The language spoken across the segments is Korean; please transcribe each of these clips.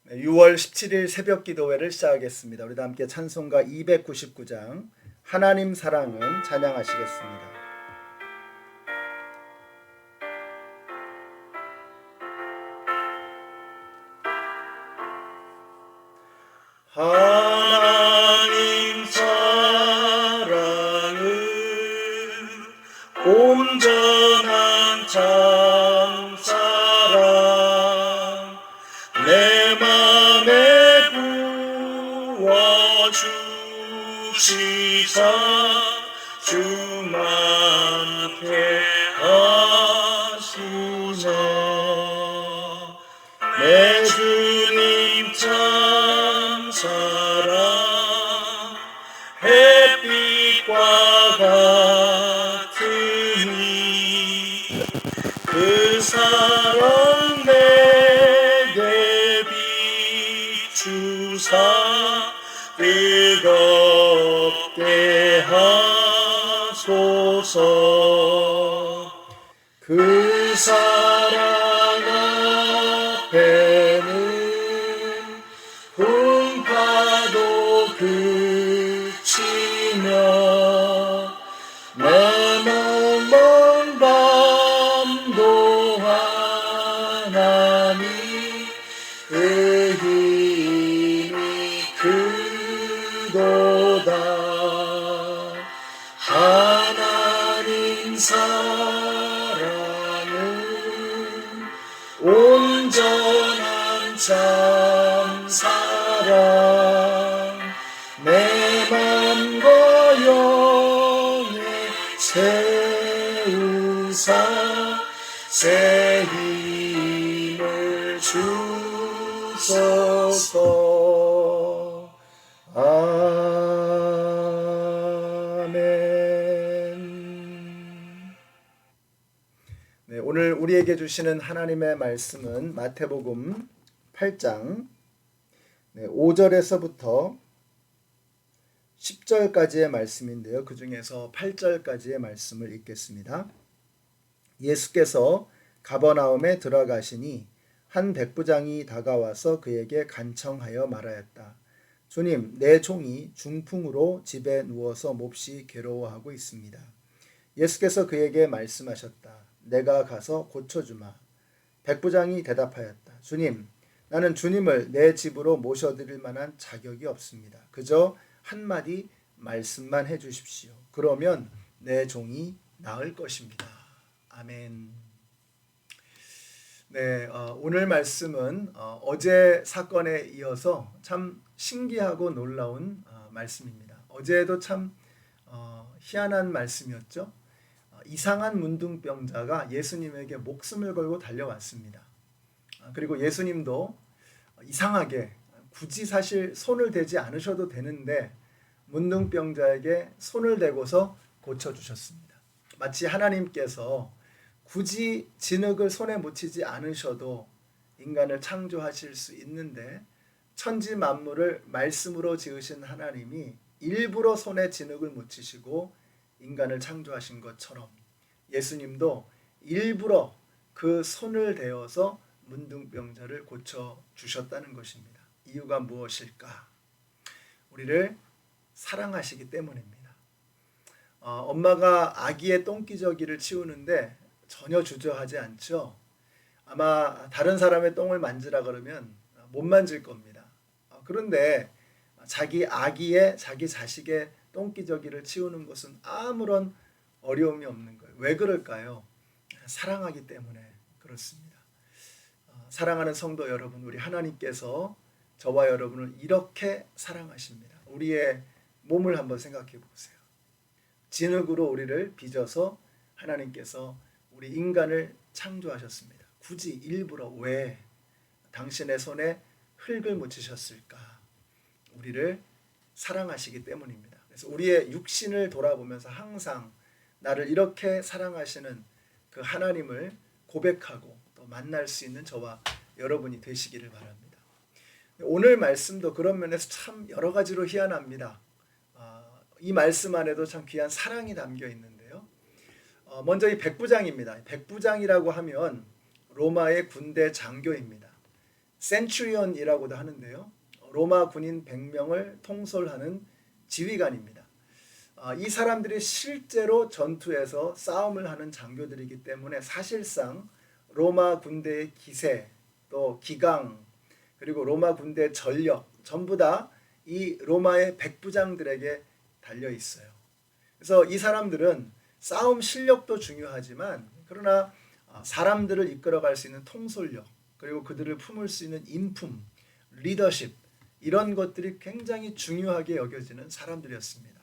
6월 17일 새벽 기도회를 시작하겠습니다. 우리 다 함께 찬송가 299장 하나님 사랑은 찬양하시겠습니다. 하나님 사랑은 온전한 참사랑 내 맘에 부어주시사 주만께 하시네. 내 주님 참 사랑 햇빛과 같으니 그 사랑 내게 비추사 뜨겁게 하소서. 그 사랑 앞에는 풍파도 그치며 내 멍멍 밤도 하나님 그 힘이 크도다. 하나님 사랑은 온전한 참사랑 내 맘과 영에 세우사 새 힘을 주소서. 아멘. 네, 오늘 우리에게 주시는 하나님의 말씀은 마태복음 8장 5절에서부터 10절까지의 말씀인데요. 그 중에서 8절까지의 말씀을 읽겠습니다. 예수께서 가버나움에 들어가시니 한 백부장이 다가와서 그에게 간청하여 말하였다. 주님, 내 종이 중풍으로 집에 누워서 몹시 괴로워하고 있습니다. 예수께서 그에게 말씀하셨다. 내가 가서 고쳐주마. 백부장이 대답하였다. 주님, 나는 주님을 내 집으로 모셔드릴 만한 자격이 없습니다. 그저 한마디 말씀만 해주십시오. 그러면 내 종이 나을 것입니다. 아멘. 네, 오늘 말씀은 어제 사건에 이어서 참 신기하고 놀라운 말씀입니다. 어제도 참 희한한 말씀이었죠. 이상한 문둥병자가 예수님에게 목숨을 걸고 달려왔습니다. 그리고 예수님도 이상하게 굳이 사실 손을 대지 않으셔도 되는데 문둥병자에게 손을 대고서 고쳐주셨습니다. 마치 하나님께서 굳이 진흙을 손에 묻히지 않으셔도 인간을 창조하실 수 있는데 천지 만물을 말씀으로 지으신 하나님이 일부러 손에 진흙을 묻히시고 인간을 창조하신 것처럼 예수님도 일부러 그 손을 대어서 문둥병자를 고쳐주셨다는 것입니다. 이유가 무엇일까? 우리를 사랑하시기 때문입니다. 엄마가 아기의 똥기저귀를 치우는데 전혀 주저하지 않죠. 아마 다른 사람의 똥을 만지라 그러면 못 만질 겁니다. 그런데 자기 아기의 자기 자식의 똥기저귀를 치우는 것은 아무런 어려움이 없는 거예요. 왜 그럴까요? 사랑하기 때문에 그렇습니다. 사랑하는 성도 여러분, 우리 하나님께서 저와 여러분을 이렇게 사랑하십니다. 우리의 몸을 한번 생각해 보세요. 진흙으로 우리를 빚어서 하나님께서 우리 인간을 창조하셨습니다. 굳이 일부러 왜 당신의 손에 흙을 묻히셨을까? 우리를 사랑하시기 때문입니다. 그래서 우리의 육신을 돌아보면서 항상 나를 이렇게 사랑하시는 그 하나님을 고백하고 또 만날 수 있는 저와 여러분이 되시기를 바랍니다. 오늘 말씀도 그런 면에서 참 여러 가지로 희한합니다. 이 말씀 안에도 참 귀한 사랑이 담겨 있는데요. 먼저 이 백부장입니다. 백부장이라고 하면 로마의 군대 장교입니다. 센츄리온이라고도 하는데요. 로마 군인 100명을 통솔하는 지휘관입니다. 이 사람들이 실제로 전투에서 싸움을 하는 장교들이기 때문에 사실상 로마 군대의 기세, 또 기강, 그리고 로마 군대의 전력 전부 다 이 로마의 백부장들에게 달려 있어요. 그래서 이 사람들은 싸움 실력도 중요하지만 그러나 사람들을 이끌어갈 수 있는 통솔력, 그리고 그들을 품을 수 있는 인품, 리더십, 이런 것들이 굉장히 중요하게 여겨지는 사람들이었습니다.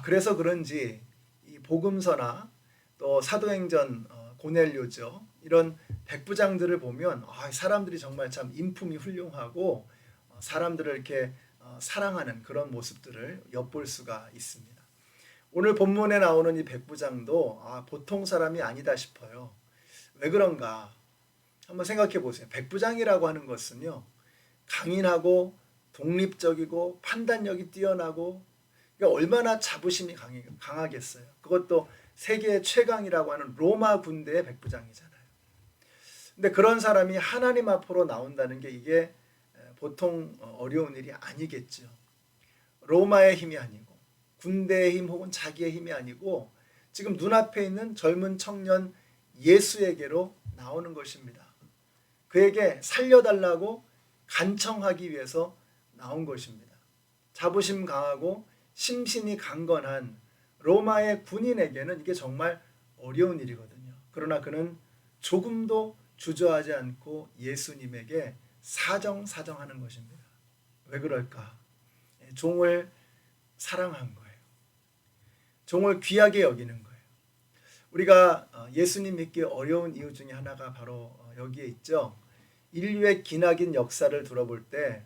그래서 그런지 이 복음서나 또 사도행전 고넬료죠, 이런 백부장들을 보면 사람들이 정말 참 인품이 훌륭하고 사람들을 이렇게 사랑하는 그런 모습들을 엿볼 수가 있습니다. 오늘 본문에 나오는 이 백부장도 보통 사람이 아니다 싶어요. 왜 그런가? 한번 생각해 보세요. 백부장이라고 하는 것은요, 강인하고 독립적이고 판단력이 뛰어나고, 그러니까 얼마나 자부심이 강하겠어요. 그것도 세계 최강이라고 하는 로마 군대의 백부장이잖아요. 근데 그런 사람이 하나님 앞으로 나온다는 게 이게 보통 어려운 일이 아니겠죠. 로마의 힘이 아니고 군대의 힘 혹은 자기의 힘이 아니고 지금 눈앞에 있는 젊은 청년 예수에게로 나오는 것입니다. 그에게 살려달라고 간청하기 위해서 나온 것입니다. 자부심 강하고 심신이 강건한 로마의 군인에게는 이게 정말 어려운 일이거든요. 그러나 그는 조금도 주저하지 않고 예수님에게 사정하는 것입니다. 왜 그럴까? 종을 사랑한 거예요. 종을 귀하게 여기는 거예요. 우리가 예수님 믿기 어려운 이유 중에 하나가 바로 여기에 있죠. 인류의 기나긴 역사를 들어볼 때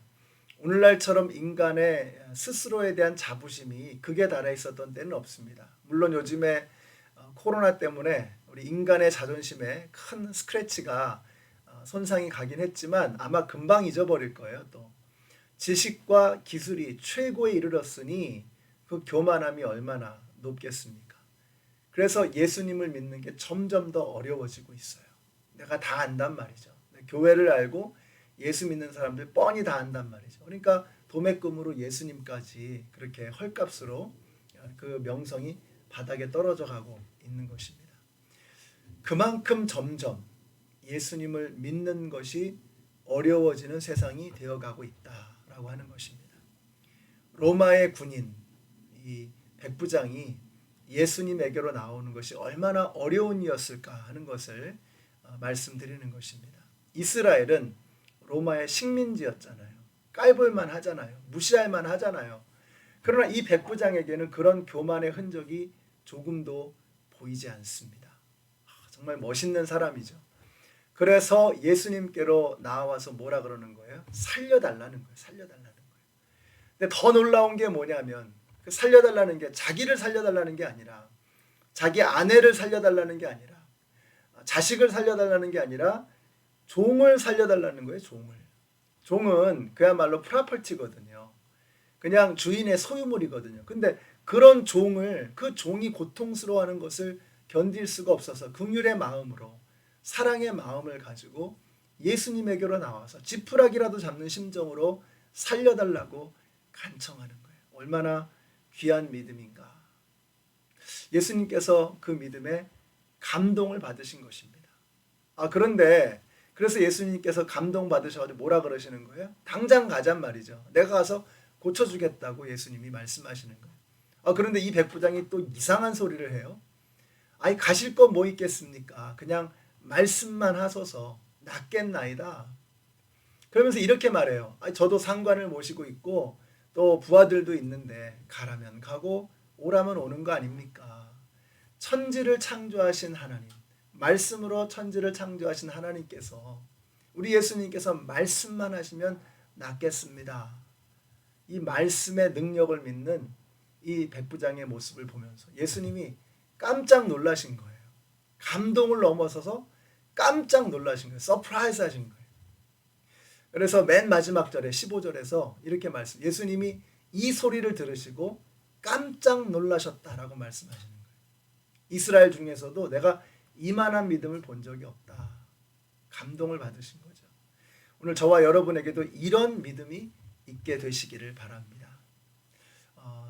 오늘날처럼 인간의 스스로에 대한 자부심이 극에 달해 있었던 때는 없습니다. 물론 요즘에 코로나 때문에 우리 인간의 자존심에 큰 스크래치가 손상이 가긴 했지만 아마 금방 잊어버릴 거예요. 또 지식과 기술이 최고에 이르렀으니 그 교만함이 얼마나 높겠습니까? 그래서 예수님을 믿는 게 점점 더 어려워지고 있어요. 내가 다 안단 말이죠. 교회를 알고 예수 믿는 사람들 뻔히 다 안단 말이죠. 그러니까 도매금으로 예수님까지 그렇게 헐값으로 그 명성이 바닥에 떨어져 가고 있는 것입니다. 그만큼 점점 예수님을 믿는 것이 어려워지는 세상이 되어가고 있다라고 하는 것입니다. 로마의 군인 이 백부장이 예수님에게로 나오는 것이 얼마나 어려운 일이었을까 하는 것을 말씀드리는 것입니다. 이스라엘은 로마의 식민지였잖아요. 깔볼만 하잖아요. 무시할만 하잖아요. 그러나 이 백부장에게는 그런 교만의 흔적이 조금도 보이지 않습니다. 정말 멋있는 사람이죠. 그래서 예수님께로 나와서 뭐라 그러는 거예요? 살려달라는 거예요. 살려달라는 거예요. 근데 더 놀라운 게 뭐냐면 그 살려달라는 게 자기를 살려달라는 게 아니라 자기 아내를 살려달라는 게 아니라 자식을 살려달라는 게 아니라 종을 살려달라는 거예요. 종은 그야말로 프라퍼티거든요. 그냥 주인의 소유물이거든요. 근데 그런 종을 그 종이 고통스러워하는 것을 견딜 수가 없어서 긍휼의 마음으로 사랑의 마음을 가지고 예수님에게로 나와서 지푸라기라도 잡는 심정으로 살려달라고 간청하는 거예요. 얼마나 귀한 믿음인가. 예수님께서 그 믿음에 감동을 받으신 것입니다. 그런데 그래서 예수님께서 감동받으셔서 뭐라 그러시는 거예요? 당장 가잔 말이죠. 내가 가서 고쳐주겠다고 예수님이 말씀하시는 거예요. 그런데 이 백부장이 또 이상한 소리를 해요. 가실 거 뭐 있겠습니까? 그냥 말씀만 하소서 낫겠나이다. 그러면서 이렇게 말해요. 저도 상관을 모시고 있고 또 부하들도 있는데 가라면 가고 오라면 오는 거 아닙니까? 천지를 창조하신 하나님, 말씀으로 천지를 창조하신 하나님께서 우리 예수님께서 말씀만 하시면 낫겠습니다. 이 말씀의 능력을 믿는 이 백부장의 모습을 보면서 예수님이 깜짝 놀라신 거예요. 감동을 넘어서서 깜짝 놀라신 거예요. 서프라이즈 하신 거예요. 그래서 맨 마지막 절에 15절에서 이렇게 예수님이 이 소리를 들으시고 깜짝 놀라셨다라고 말씀하시는 거예요. 이스라엘 중에서도 내가 이만한 믿음을 본 적이 없다. 감동을 받으신 거죠. 오늘 저와 여러분에게도 이런 믿음이 있게 되시기를 바랍니다.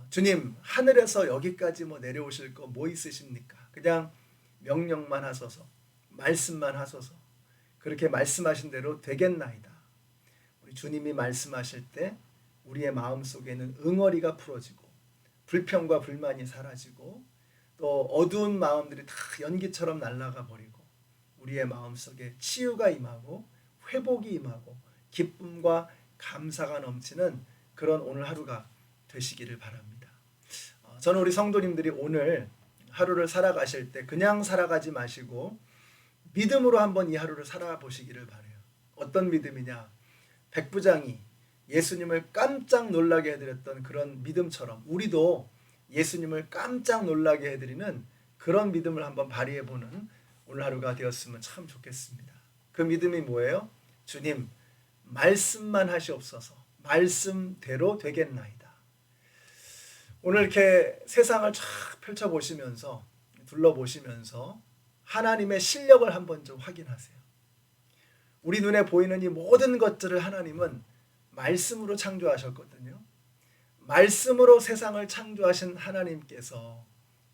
주님, 하늘에서 여기까지 내려오실 거 뭐 있으십니까? 그냥 명령만 하소서, 말씀만 하소서. 그렇게 말씀하신 대로 되겠나이다. 우리 주님이 말씀하실 때 우리의 마음속에는 응어리가 풀어지고 불평과 불만이 사라지고 또 어두운 마음들이 다 연기처럼 날아가 버리고 우리의 마음속에 치유가 임하고 회복이 임하고 기쁨과 감사가 넘치는 그런 오늘 하루가 되시기를 바랍니다. 저는 우리 성도님들이 오늘 하루를 살아가실 때 그냥 살아가지 마시고 믿음으로 한번 이 하루를 살아보시기를 바라요. 어떤 믿음이냐? 백부장이 예수님을 깜짝 놀라게 해드렸던 그런 믿음처럼 우리도 예수님을 깜짝 놀라게 해드리는 그런 믿음을 한번 발휘해보는 오늘 하루가 되었으면 참 좋겠습니다. 그 믿음이 뭐예요? 주님, 말씀만 하시옵소서. 말씀대로 되겠나이다. 오늘 이렇게 세상을 쫙 펼쳐보시면서 둘러보시면서 하나님의 실력을 한번 좀 확인하세요. 우리 눈에 보이는 이 모든 것들을 하나님은 말씀으로 창조하셨거든요. 말씀으로 세상을 창조하신 하나님께서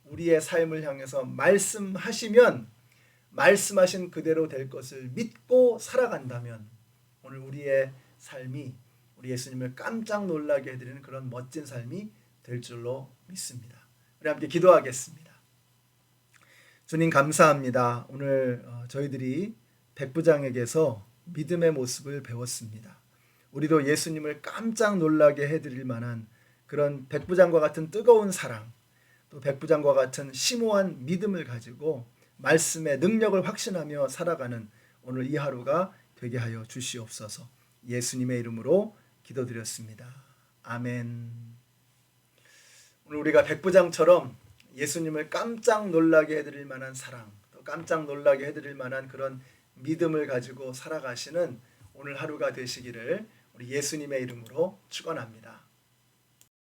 우리의 삶을 향해서 말씀하시면 말씀하신 그대로 될 것을 믿고 살아간다면 오늘 우리의 삶이 우리 예수님을 깜짝 놀라게 해드리는 그런 멋진 삶이 될 줄로 믿습니다. 우리 함께 기도하겠습니다. 주님 감사합니다. 오늘 저희들이 백부장에게서 믿음의 모습을 배웠습니다. 우리도 예수님을 깜짝 놀라게 해드릴 만한 그런 백부장과 같은 뜨거운 사랑, 또 백부장과 같은 심오한 믿음을 가지고 말씀의 능력을 확신하며 살아가는 오늘 이 하루가 되게 하여 주시옵소서. 예수님의 이름으로 기도드렸습니다. 아멘. 오늘 우리가 백부장처럼 예수님을 깜짝 놀라게 해드릴 만한 사랑, 또 깜짝 놀라게 해드릴 만한 그런 믿음을 가지고 살아가시는 오늘 하루가 되시기를 우리 예수님의 이름으로 축원합니다.